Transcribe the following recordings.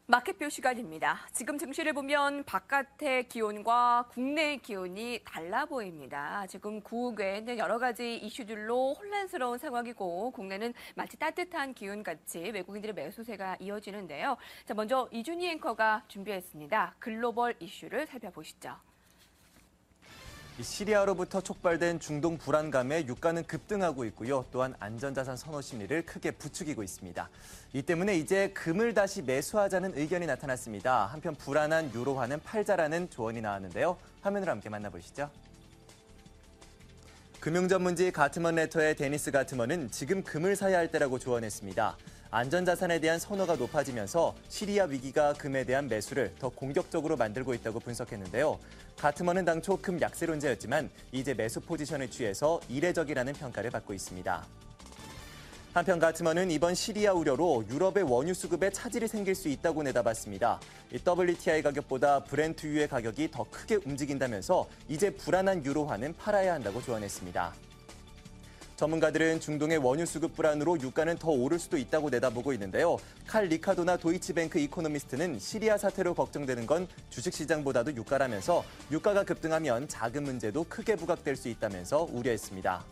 마켓표 시간입니다. 지금 증시를 보면 바깥의 기온과 국내의 기온이 달라 보입니다. 지금 국외에는 여러 가지 이슈들로 혼란스러운 상황이고 국내는 마치 따뜻한 기온같이 외국인들의 매수세가 이어지는데요. 자, 먼저 이준희 앵커가 준비했습니다. 글로벌 이슈를 살펴보시죠. 시리아로부터 촉발된 중동 불안감에 유가는 급등하고 있고요. 또한 안전자산 선호 심리를 크게 부추기고 있습니다. 이 때문에 이제 금을 다시 매수하자는 의견이 나타났습니다. 한편 불안한 유로화는 팔자라는 조언이 나왔는데요. 화면으로 함께 만나보시죠. 금융전문지 가트먼 레터의 데니스 가트먼은 지금 금을 사야 할 때라고 조언했습니다. 안전자산에 대한 선호가 높아지면서 시리아 위기가 금에 대한 매수를 더 공격적으로 만들고 있다고 분석했는데요. 가트먼은 당초 금 약세론자였지만 이제 매수 포지션을 취해서 이례적이라는 평가를 받고 있습니다. 한편 가트먼은 이번 시리아 우려로 유럽의 원유 수급에 차질이 생길 수 있다고 내다봤습니다. WTI 가격보다 브렌트유의 가격이 더 크게 움직인다면서 이제 불안한 유로화는 팔아야 한다고 조언했습니다. 전문가들은 중동의 원유 수급 불안으로 유가는 더 오를 수도 있다고 내다보고 있는데요. 칼 리카도나 도이치뱅크 이코노미스트는 시리아 사태로 걱정되는 건 주식시장보다도 유가라면서 유가가 급등하면 자금 문제도 크게 부각될 수 있다면서 우려했습니다.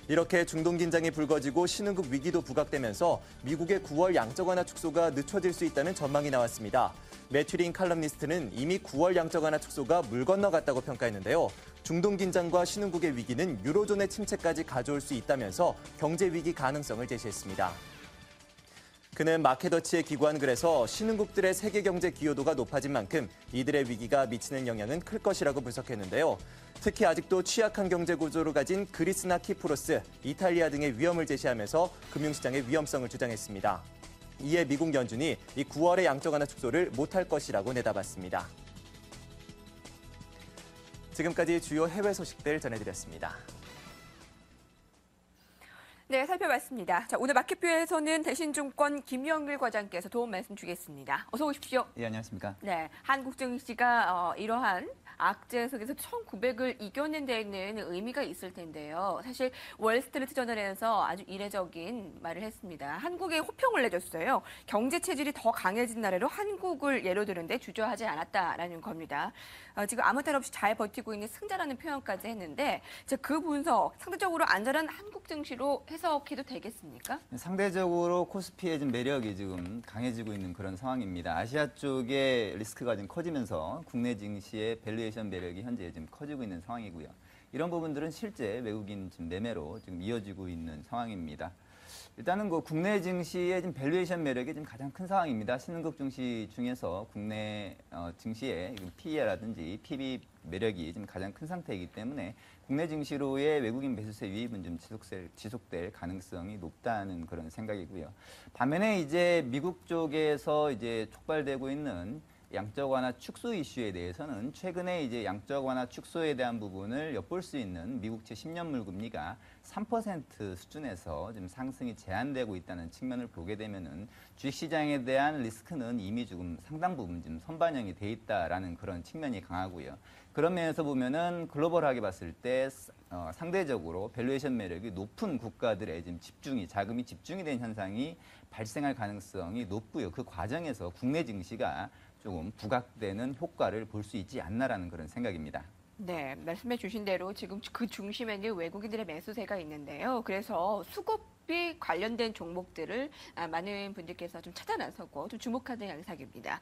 이렇게 중동 긴장이 불거지고 신흥국 위기도 부각되면서 미국의 9월 양적 완화 축소가 늦춰질 수 있다는 전망이 나왔습니다. 매튜린 칼럼니스트는 이미 9월 양적 완화 축소가 물 건너갔다고 평가했는데요. 중동 긴장과 신흥국의 위기는 유로존의 침체까지 가져올 수 있다면서 경제 위기 가능성을 제시했습니다. 그는 마켓워치의 기관글에서 신흥국들의 세계 경제 기여도가 높아진 만큼 이들의 위기가 미치는 영향은 클 것이라고 분석했는데요. 특히 아직도 취약한 경제 구조를 가진 그리스나 키프로스, 이탈리아 등의 위험을 제시하면서 금융시장의 위험성을 주장했습니다. 이에 미국 연준이 이 9월의 양적 완화 축소를 못할 것이라고 내다봤습니다. 지금까지 주요 해외 소식들 전해드렸습니다. 네, 살펴봤습니다. 자, 오늘 마켓표에서는 대신증권 김영일 과장께서 도움 말씀 주겠습니다. 어서 오십시오. 예, 안녕하십니까. 네, 한국 증시가 이러한 악재 속에서 1900을 이겨낸 데에는 의미가 있을 텐데요. 사실 월스트리트 저널에서 아주 이례적인 말을 했습니다. 한국에 호평을 내줬어요. 경제 체질이 더 강해진 나라로 한국을 예로 드는데 주저하지 않았다라는 겁니다. 지금 아무 탈 없이 잘 버티고 있는 승자라는 표현까지 했는데 그 분석 상대적으로 안전한 한국 증시로 해석해도 되겠습니까? 상대적으로 코스피의 좀 매력이 지금 강해지고 있는 그런 상황입니다. 아시아 쪽의 리스크가 좀 커지면서 국내 증시의 밸류에이션 매력이 현재 좀 커지고 있는 상황이고요. 이런 부분들은 실제 외국인 지금 매매로 지금 이어지고 있는 상황입니다. 일단은 국내 증시의 지금 밸류에이션 매력이 지금 가장 큰 상황입니다. 신흥국 증시 중에서 국내 증시의 PE라든지 PB 매력이 지금 가장 큰 상태이기 때문에 국내 증시로의 외국인 매수세 유입은 좀 지속될 가능성이 높다는 그런 생각이고요. 반면에 이제 미국 쪽에서 이제 촉발되고 있는 양적 완화 축소 이슈에 대해서는 최근에 이제 양적 완화 축소에 대한 부분을 엿볼 수 있는 미국채 10년물 금리가 3% 수준에서 지금 상승이 제한되고 있다는 측면을 보게 되면은 주식시장에 대한 리스크는 이미 조금 상당 부분 지금 선반영이 돼 있다라는 그런 측면이 강하고요. 그런 면에서 보면은 글로벌하게 봤을 때 상대적으로 밸류에이션 매력이 높은 국가들의 지금 자금이 집중이 된 현상이 발생할 가능성이 높고요. 그 과정에서 국내 증시가 조금 부각되는 효과를 볼 수 있지 않나라는 그런 생각입니다. 네, 말씀해 주신 대로 지금 그 중심에는 외국인들의 매수세가 있는데요. 그래서 수급이 관련된 종목들을 많은 분들께서 좀 찾아 나서고 좀 주목하는 양상입니다.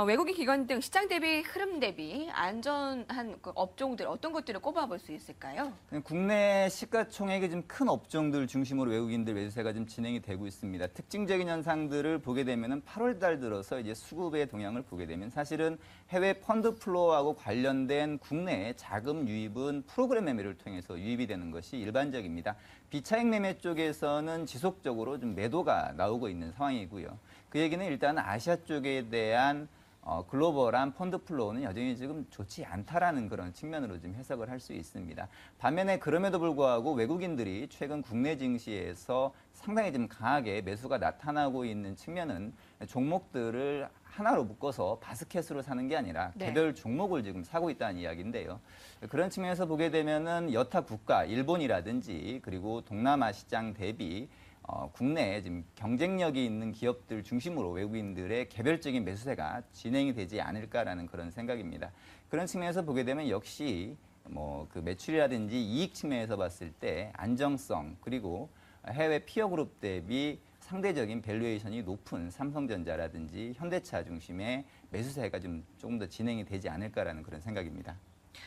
외국인 기관 등 시장 대비 흐름 대비 안전한 그 업종들 어떤 것들을 꼽아볼 수 있을까요? 국내 시가총액이 좀 큰 업종들 중심으로 외국인들 매수세가 좀 진행이 되고 있습니다. 특징적인 현상들을 보게 되면은 8월 달 들어서 이제 수급의 동향을 보게 되면 사실은 해외 펀드 플로우하고 관련된 국내 자금 유입은 프로그램 매매를 통해서 유입이 되는 것이 일반적입니다. 비차익 매매 쪽에서는 지속적으로 좀 매도가 나오고 있는 상황이고요. 그 얘기는 일단 아시아 쪽에 대한 글로벌한 펀드 플로우는 여전히 지금 좋지 않다라는 그런 측면으로 좀 해석을 할 수 있습니다. 반면에 그럼에도 불구하고 외국인들이 최근 국내 증시에서 상당히 좀 강하게 매수가 나타나고 있는 측면은 종목들을 하나로 묶어서 바스켓으로 사는 게 아니라 개별 종목을 지금 사고 있다는 이야기인데요. 그런 측면에서 보게 되면은 여타 국가, 일본이라든지 그리고 동남아 시장 대비 국내에 지금 경쟁력이 있는 기업들 중심으로 외국인들의 개별적인 매수세가 진행이 되지 않을까라는 그런 생각입니다. 그런 측면에서 보게 되면 역시 뭐 그 매출이라든지 이익 측면에서 봤을 때 안정성 그리고 해외 피어 그룹 대비 상대적인 밸류에이션이 높은 삼성전자라든지 현대차 중심의 매수세가 좀 조금 더 진행이 되지 않을까라는 그런 생각입니다.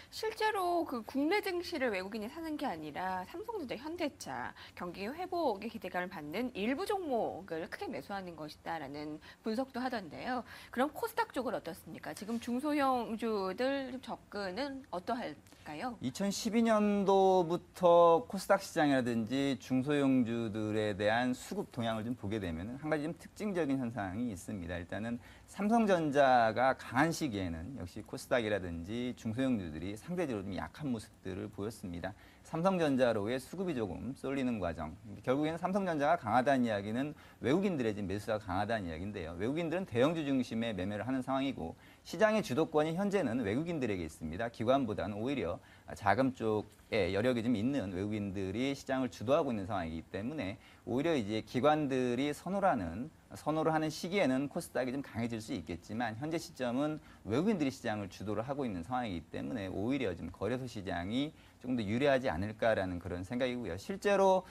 실제로 그 국내 증시를 외국인이 사는 게 아니라 삼성전자, 현대차, 경기 회복의 기대감을 받는 일부 종목을 크게 매수하는 것이다라는 분석도 하던데요. 그럼 코스닥 쪽은 어떻습니까? 지금 중소형주들 좀 접근은 어떠할까요? 2012년도부터 코스닥 시장이라든지 중소형주들에 대한 수급 동향을 좀 보게 되면 한 가지 좀 특징적인 현상이 있습니다. 일단은 삼성전자가 강한 시기에는 역시 코스닥이라든지 중소형주들이 상대적으로 좀 약한 모습들을 보였습니다. 삼성전자로의 수급이 조금 쏠리는 과정. 결국에는 삼성전자가 강하다는 이야기는 외국인들의 지금 매수가 강하다는 이야기인데요. 외국인들은 대형주 중심의 매매를 하는 상황이고 시장의 주도권이 현재는 외국인들에게 있습니다. 기관보다는 오히려 자금 쪽에 여력이 좀 있는 외국인들이 시장을 주도하고 있는 상황이기 때문에 오히려 이제 기관들이 선호를 하는 시기에는 코스닥이 좀 강해질 수 있겠지만 현재 시점은 외국인들이 시장을 주도를 하고 있는 상황이기 때문에 오히려 좀 거래소 시장이 조금 더 유리하지 않을까라는 그런 생각이고요. 실제로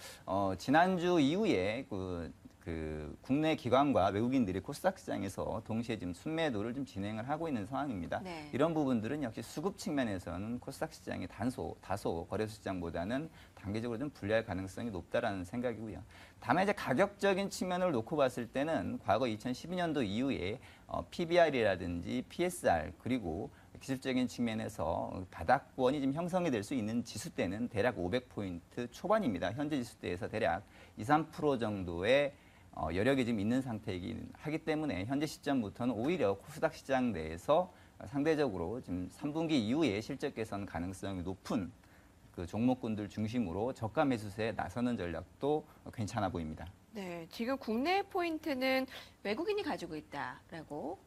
지난주 이후에 그 국내 기관과 외국인들이 코스닥 시장에서 동시에 지금 순매도를 좀 진행을 하고 있는 상황입니다. 네. 이런 부분들은 역시 수급 측면에서는 코스닥 시장이 다소 거래소 시장보다는 단계적으로 좀 불리할 가능성이 높다라는 생각이고요. 다만 이제 가격적인 측면을 놓고 봤을 때는 과거 2012년도 이후에 PBR이라든지 PSR 그리고 기술적인 측면에서 바닥권이 좀 형성이 될 수 있는 지수대는 대략 500포인트 초반입니다. 현재 지수대에서 대략 2, 3% 정도의 여력이 지금 있는 상태이긴 하기 때문에 현재 시점부터는 오히려 코스닥 시장 내에서 상대적으로 지금 3분기 이후에 실적 개선 가능성이 높은 그 종목군들 중심으로 저가 매수세에 나서는 전략도 괜찮아 보입니다. 네, 지금 국내 포인트는 외국인이 가지고 있다라고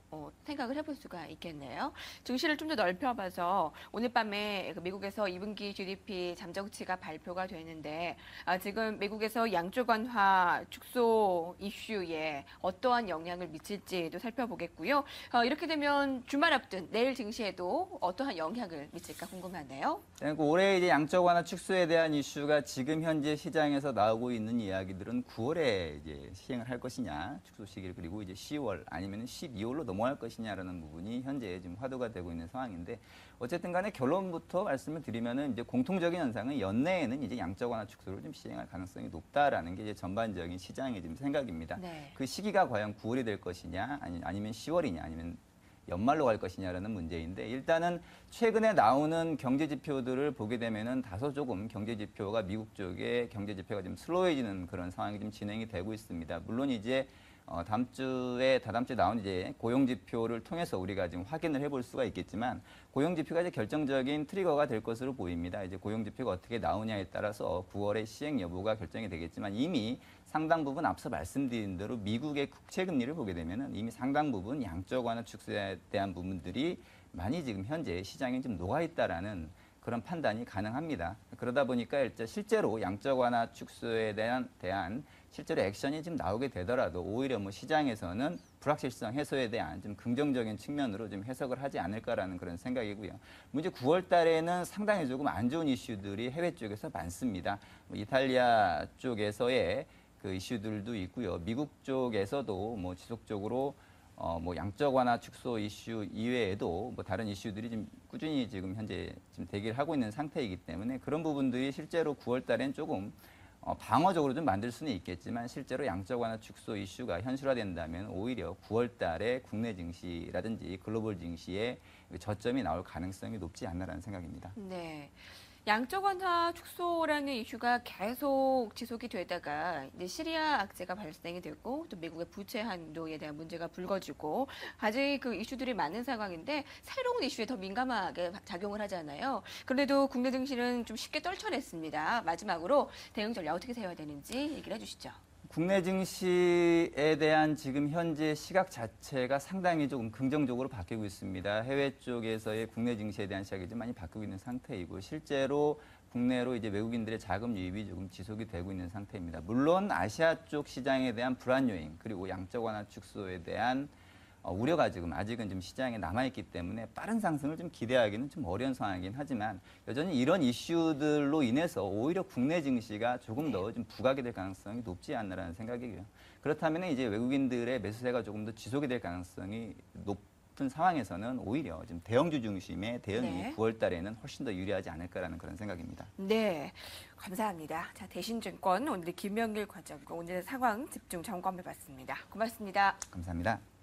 생각을 해볼 수가 있겠네요. 증시를 좀 더 넓혀봐서 오늘 밤에 그 미국에서 2분기 GDP 잠정치가 발표가 되는데 지금 미국에서 양적 완화 축소 이슈에 어떠한 영향을 미칠지도 살펴보겠고요. 이렇게 되면 주말 앞둔 내일 증시에도 어떠한 영향을 미칠까 궁금하네요. 그리고 올해 이제 양적 완화 축소에 대한 이슈가 지금 현재 시장에서 나오고 있는 이야기들은 9월에 이제 시행을 할 것이냐 축소 시기를 그리고 이제 10월 아니면 12월로 넘어갈 것이냐라는 부분이 현재 지금 화두가 되고 있는 상황인데 어쨌든 간에 결론부터 말씀을 드리면은 이제 공통적인 현상은 연내에는 이제 양적 완화 축소를 좀 시행할 가능성이 높다라는 게 이제 전반적인 시장의 지금 생각입니다. 네. 그 시기가 과연 9월이 될 것이냐 아니면 10월이냐 아니면 연말로 갈 것이냐라는 문제인데 일단은 최근에 나오는 경제 지표들을 보게 되면은 다소 조금 경제 지표가 미국 쪽의 경제 지표가 좀 슬로해지는 그런 상황이 좀 진행이 되고 있습니다. 물론 이제 다다음 주에 나온 이제 고용 지표를 통해서 우리가 지금 확인을 해볼 수가 있겠지만 고용 지표가 이제 결정적인 트리거가 될 것으로 보입니다. 이제 고용 지표가 어떻게 나오냐에 따라서 9월의 시행 여부가 결정이 되겠지만 이미 상당 부분 앞서 말씀드린 대로 미국의 국채 금리를 보게 되면은 이미 상당 부분 양적 완화 축소에 대한 부분들이 많이 지금 현재 시장에 좀 녹아 있다라는 그런 판단이 가능합니다. 그러다 보니까 일단 실제로 양적 완화 축소에 대한 실제로 액션이 지금 나오게 되더라도 오히려 뭐 시장에서는 불확실성 해소에 대한 좀 긍정적인 측면으로 좀 해석을 하지 않을까라는 그런 생각이고요. 문제 9월 달에는 상당히 조금 안 좋은 이슈들이 해외 쪽에서 많습니다. 이탈리아 쪽에서의 그 이슈들도 있고요. 미국 쪽에서도 뭐 지속적으로 뭐 양적 완화 축소 이슈 이외에도 뭐 다른 이슈들이 좀 꾸준히 지금 현재 지금 대기를 하고 있는 상태이기 때문에 그런 부분들이 실제로 9월 달엔 조금 방어적으로 좀 만들 수는 있겠지만 실제로 양적 완화 축소 이슈가 현실화된다면 오히려 9월 달에 국내 증시라든지 글로벌 증시에 저점이 나올 가능성이 높지 않나라는 생각입니다. 네. 양적 완화 축소라는 이슈가 계속 지속이 되다가 이제 시리아 악재가 발생이 되고 또 미국의 부채 한도에 대한 문제가 불거지고 아직 그 이슈들이 많은 상황인데 새로운 이슈에 더 민감하게 작용을 하잖아요. 그런데도 국내 증시는 좀 쉽게 떨쳐냈습니다. 마지막으로 대응 전략 어떻게 세워야 되는지 얘기를 해주시죠. 국내 증시에 대한 지금 현재 시각 자체가 상당히 조금 긍정적으로 바뀌고 있습니다. 해외 쪽에서의 국내 증시에 대한 시각이 좀 많이 바뀌고 있는 상태이고 실제로 국내로 이제 외국인들의 자금 유입이 조금 지속이 되고 있는 상태입니다. 물론 아시아 쪽 시장에 대한 불안 요인 그리고 양적 완화 축소에 대한 우려가 지금 아직은 좀 시장에 남아있기 때문에 빠른 상승을 좀 기대하기는 좀 어려운 상황이긴 하지만 여전히 이런 이슈들로 인해서 오히려 국내 증시가 조금 더 좀 부각이 될 가능성이 높지 않나라는 생각이고요. 그렇다면 이제 외국인들의 매수세가 조금 더 지속이 될 가능성이 높은 상황에서는 오히려 좀 대형주 중심의 대응이 네. 9월 달에는 훨씬 더 유리하지 않을까라는 그런 생각입니다. 네, 감사합니다. 자, 대신증권 오늘의 김명길 과장과 오늘의 상황 집중 점검해봤습니다. 고맙습니다. 감사합니다.